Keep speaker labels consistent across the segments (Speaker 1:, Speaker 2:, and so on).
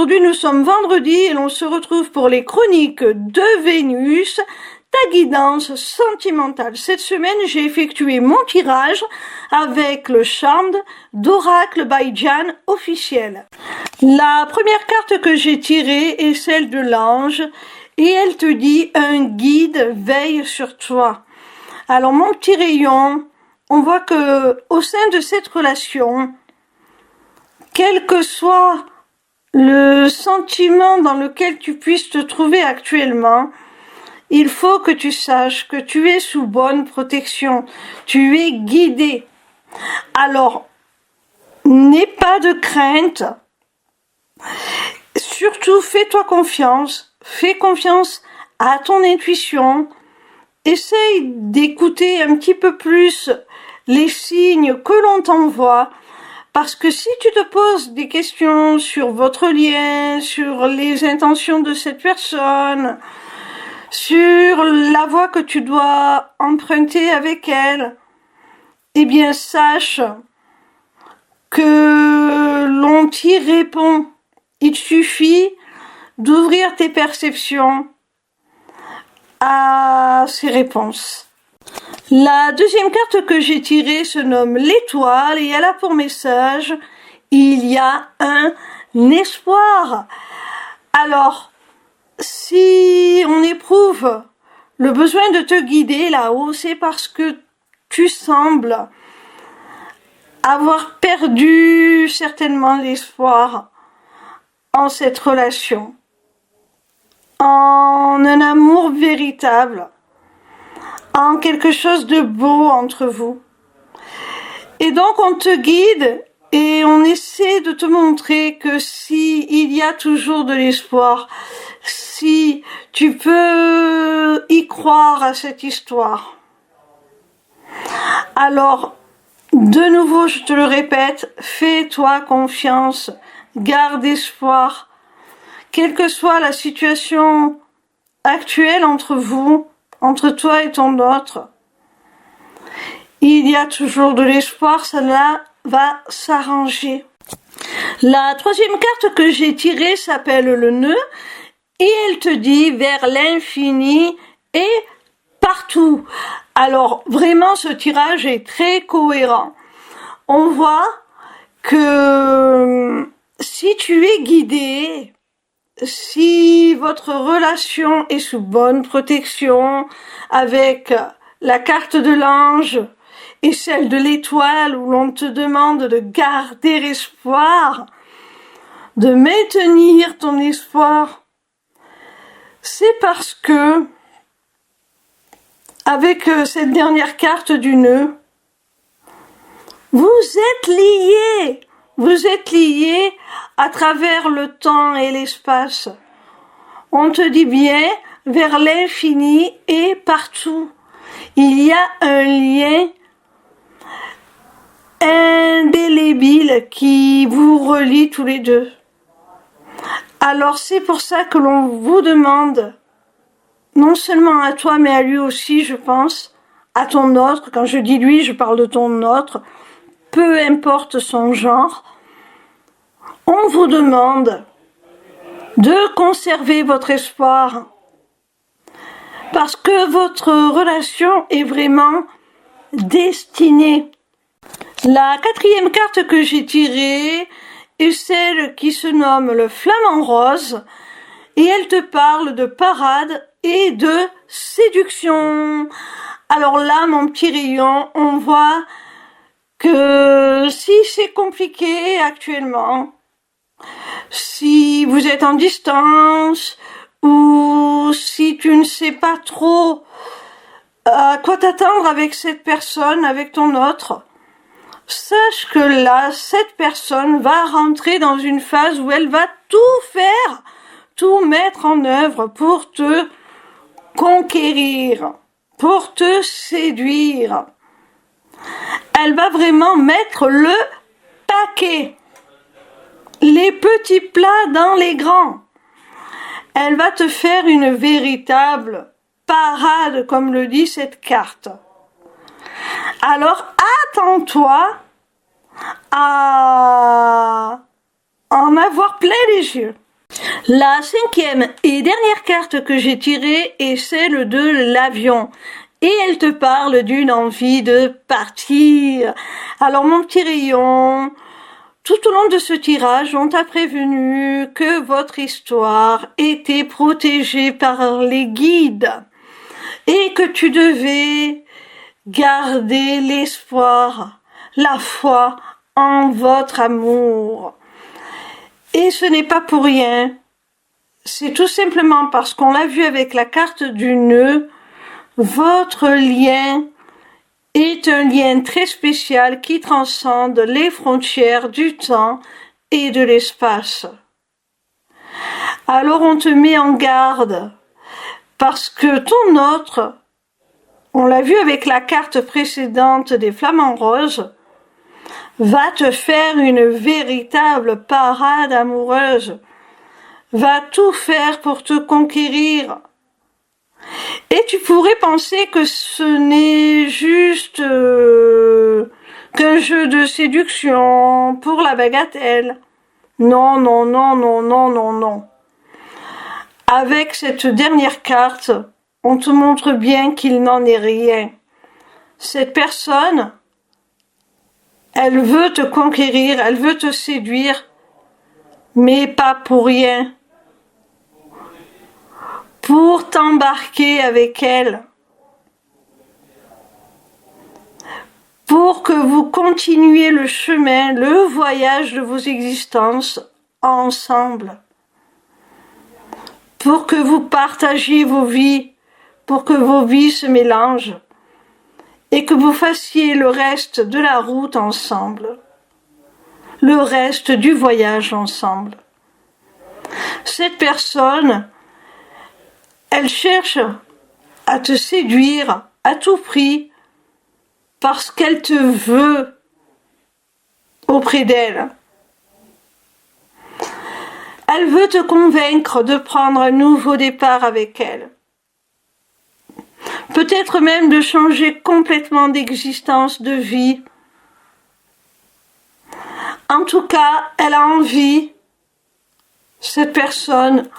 Speaker 1: aujourd'hui nous sommes vendredi et l'on se retrouve pour les chroniques de Vénus, ta guidance sentimentale. Cette semaine, j'ai effectué mon tirage avec le charme d'Oracle by Jan officiel. La première carte que j'ai tirée est celle de l'ange et elle te dit un guide veille sur toi. Alors mon petit rayon, on voit que au sein de cette relation, quel que soit le sentiment dans lequel tu puisses te trouver actuellement, il faut que tu saches que tu es sous bonne protection, tu es guidé. Alors, n'aie pas de crainte, surtout fais-toi confiance, fais confiance à ton intuition, essaye d'écouter un petit peu plus les signes que l'on t'envoie, parce que si tu te poses des questions sur votre lien, sur les intentions de cette personne, sur la voie que tu dois emprunter avec elle, eh bien sache que l'on t'y répond. Il suffit d'ouvrir tes perceptions à ces réponses. La deuxième carte que j'ai tirée se nomme l'étoile et elle a pour message « Il y a un espoir ». Alors, si on éprouve le besoin de te guider là-haut, c'est parce que tu sembles avoir perdu certainement l'espoir en cette relation, en un amour véritable, en quelque chose de beau entre vous. Et donc on te guide et on essaie de te montrer que si il y a toujours de l'espoir, si tu peux y croire à cette histoire. Alors, de nouveau, je te le répète, fais-toi confiance, garde espoir. Quelle que soit la situation actuelle entre vous, entre toi et ton autre, il y a toujours de l'espoir, cela va s'arranger. La troisième carte que j'ai tirée s'appelle le nœud et elle te dit vers l'infini et partout. Alors vraiment ce tirage est très cohérent. On voit que si tu es guidé, si votre relation est sous bonne protection avec la carte de l'ange et celle de l'étoile où l'on te demande de garder espoir, de maintenir ton espoir, c'est parce que avec cette dernière carte du nœud, vous êtes liés à travers le temps et l'espace. On te dit bien vers l'infini et partout. Il y a un lien indélébile qui vous relie tous les deux. Alors c'est pour ça que l'on vous demande, non seulement à toi mais à lui aussi, je pense, à ton autre, quand je dis lui, je parle de ton autre, peu importe son genre, on vous demande de conserver votre espoir parce que votre relation est vraiment destinée. La quatrième carte que j'ai tirée est celle qui se nomme le flamant rose et elle te parle de parade et de séduction. Alors là, mon petit rayon, on voit que si c'est compliqué actuellement, si vous êtes en distance ou si tu ne sais pas trop à quoi t'attendre avec cette personne, avec ton autre, sache que là, cette personne va rentrer dans une phase où elle va tout faire, tout mettre en œuvre pour te conquérir, pour te séduire. Elle va vraiment mettre le paquet, les petits plats dans les grands. Elle va te faire une véritable parade, comme le dit cette carte. Alors, attends-toi à en avoir plein les yeux. La cinquième et dernière carte que j'ai tirée est celle de l'avion. Et elle te parle d'une envie de partir. Alors mon petit rayon, tout au long de ce tirage, on t'a prévenu que votre histoire était protégée par les guides et que tu devais garder l'espoir, la foi en votre amour. Et ce n'est pas pour rien. C'est tout simplement parce qu'on l'a vu avec la carte du nœud, votre lien est un lien très spécial qui transcende les frontières du temps et de l'espace. Alors on te met en garde parce que ton autre, on l'a vu avec la carte précédente des flamants roses, va te faire une véritable parade amoureuse, va tout faire pour te conquérir. Et tu pourrais penser que ce n'est juste qu'un jeu de séduction pour la bagatelle. Non, non, non, non, non, non, non. Avec cette dernière carte, on te montre bien qu'il n'en est rien. Cette personne, elle veut te conquérir, elle veut te séduire, mais pas pour rien. Pour t'embarquer avec elle. Pour que vous continuiez le chemin, le voyage de vos existences ensemble. Pour que vous partagiez vos vies, pour que vos vies se mélangent et que vous fassiez le reste de la route ensemble, le reste du voyage ensemble. Cette personne, elle cherche à te séduire à tout prix parce qu'elle te veut auprès d'elle. Elle veut te convaincre de prendre un nouveau départ avec elle. Peut-être même de changer complètement d'existence, de vie. En tout cas, elle a envie, cette personne,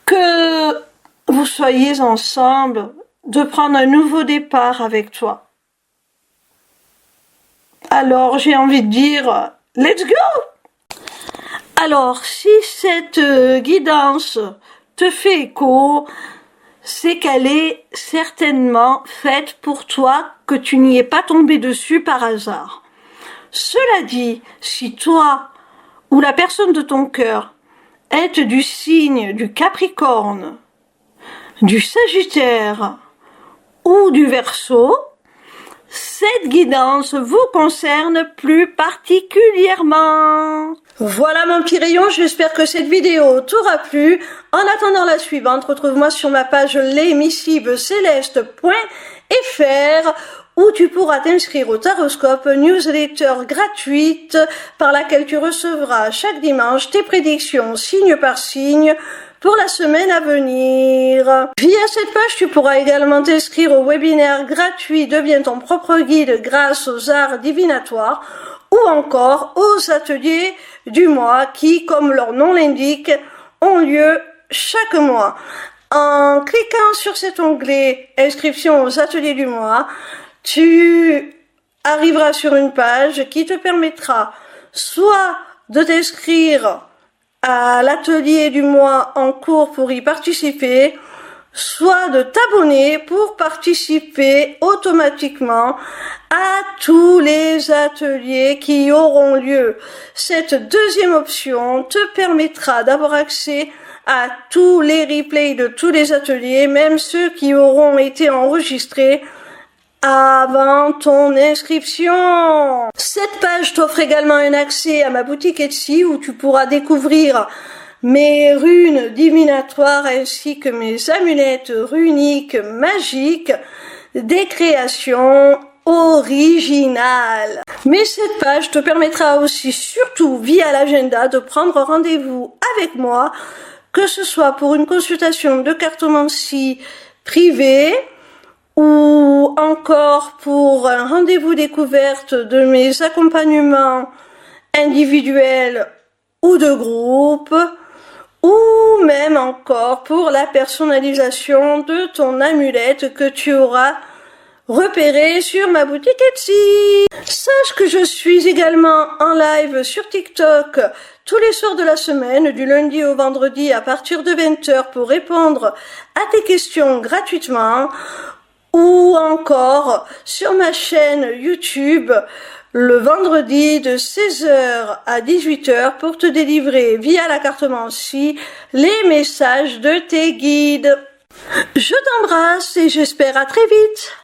Speaker 1: que vous soyez ensemble, de prendre un nouveau départ avec toi. Alors, j'ai envie de dire, let's go! Alors, si cette guidance te fait écho, c'est qu'elle est certainement faite pour toi, que tu n'y es pas tombé dessus par hasard. Cela dit, si toi ou la personne de ton cœur êtes du signe du Capricorne, du Sagittaire ou du Verseau, cette guidance vous concerne plus particulièrement. Voilà mon petit rayon, j'espère que cette vidéo t'aura plu. En attendant la suivante, retrouve-moi sur ma page lesmissivecéleste.fr où tu pourras t'inscrire au Taroscope, newsletter gratuite par laquelle tu recevras chaque dimanche tes prédictions signe par signe pour la semaine à venir. Via cette page, tu pourras également t'inscrire au webinaire gratuit Deviens ton propre guide grâce aux arts divinatoires ou encore aux ateliers du mois qui, comme leur nom l'indique, ont lieu chaque mois. En cliquant sur cet onglet Inscription aux ateliers du mois, tu arriveras sur une page qui te permettra soit de t'inscrire à l'atelier du mois en cours pour y participer, soit de t'abonner pour participer automatiquement à tous les ateliers qui auront lieu. Cette deuxième option te permettra d'avoir accès à tous les replays de tous les ateliers, même ceux qui auront été enregistrés avant ton inscription. Cette page t'offre également un accès à ma boutique Etsy où tu pourras découvrir mes runes divinatoires ainsi que mes amulettes runiques magiques, des créations originales. Mais cette page te permettra aussi, surtout via l'agenda, de prendre rendez-vous avec moi, que ce soit pour une consultation de cartomancie privée, ou encore pour un rendez-vous découverte de mes accompagnements individuels ou de groupe, ou même encore pour la personnalisation de ton amulette que tu auras repérée sur ma boutique Etsy. Sache que je suis également en live sur TikTok tous les soirs de la semaine, du lundi au vendredi à partir de 20h pour répondre à tes questions gratuitement, ou encore sur ma chaîne YouTube le vendredi de 16h à 18h pour te délivrer via la cartomancie les messages de tes guides. Je t'embrasse et j'espère à très vite.